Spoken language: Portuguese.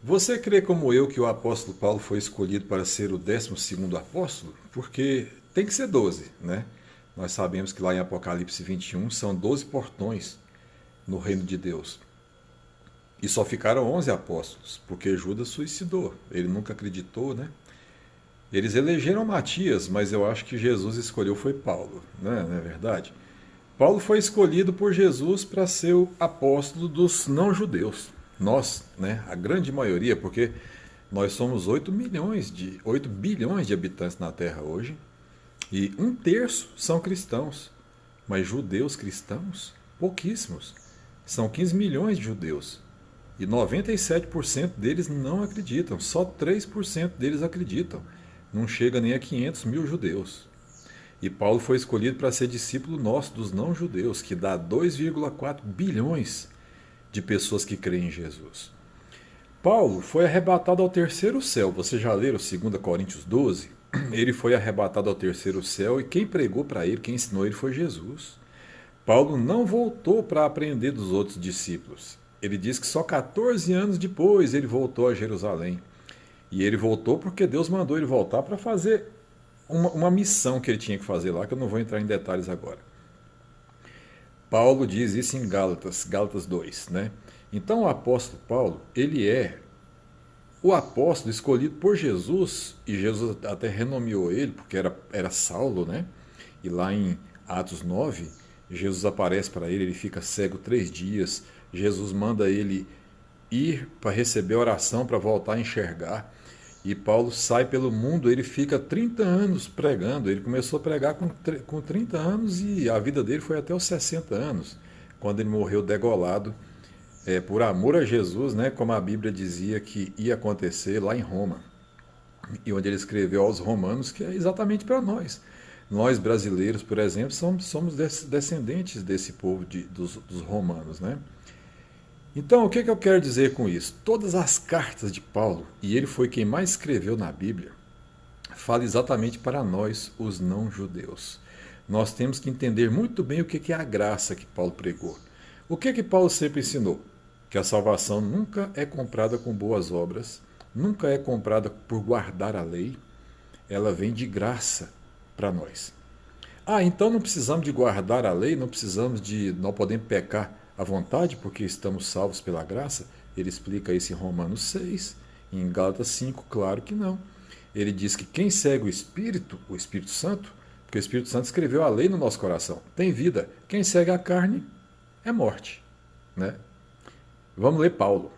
Você crê como eu que o apóstolo Paulo foi escolhido para ser o 12º apóstolo? Porque tem que ser 12, né? Nós sabemos que lá em Apocalipse 21 são 12 portões no reino de Deus. E só ficaram 11 apóstolos, porque Judas suicidou. Ele nunca acreditou, né? Eles elegeram Matias, mas eu acho que Jesus escolheu foi Paulo, né? Não é verdade? Paulo foi escolhido por Jesus para ser o apóstolo dos não-judeus. Nós, né, a grande maioria, porque nós somos 8 bilhões de habitantes na Terra hoje, e um terço são cristãos. Mas judeus cristãos? Pouquíssimos. São 15 milhões de judeus. E 97% deles não acreditam. Só 3% deles acreditam. Não chega nem a 500 mil judeus. E Paulo foi escolhido para ser discípulo nosso dos não-judeus, que dá 2,4 bilhões de pessoas que creem em Jesus. Paulo foi arrebatado ao terceiro céu. Você já leram 2 Coríntios 12? Ele foi arrebatado ao terceiro céu e quem pregou para ele, quem ensinou ele foi Jesus. Paulo não voltou para aprender dos outros discípulos. Ele diz que só 14 anos depois ele voltou a Jerusalém. E ele voltou porque Deus mandou ele voltar para fazer uma missão que ele tinha que fazer lá, que eu não vou entrar em detalhes agora. Paulo diz isso em Gálatas 2, né? Então o apóstolo Paulo, ele é o apóstolo escolhido por Jesus, e Jesus até renomeou ele, porque era Saulo, né? E lá em Atos 9, Jesus aparece para ele, ele fica cego 3 dias, Jesus manda ele ir para receber oração, para voltar a enxergar. E Paulo sai pelo mundo, ele fica 30 anos pregando. Ele começou a pregar com 30 anos e a vida dele foi até os 60 anos, quando ele morreu degolado por amor a Jesus, né, como a Bíblia dizia que ia acontecer lá em Roma. E onde ele escreveu aos romanos, que é exatamente para nós. Nós brasileiros, por exemplo, somos descendentes desse povo dos romanos, né? Então, o que eu quero dizer com isso? Todas as cartas de Paulo, e ele foi quem mais escreveu na Bíblia, fala exatamente para nós, os não-judeus. Nós temos que entender muito bem o que é a graça que Paulo pregou. O que Paulo sempre ensinou? Que a salvação nunca é comprada com boas obras, nunca é comprada por guardar a lei, ela vem de graça para nós. Então não precisamos de guardar a lei, não podemos pecar à vontade, porque estamos salvos pela graça? Ele explica isso em Romanos 6, em Gálatas 5, claro que não. Ele diz que quem segue o Espírito Santo, porque o Espírito Santo escreveu a lei no nosso coração, tem vida. Quem segue a carne é morte, né? Vamos ler Paulo.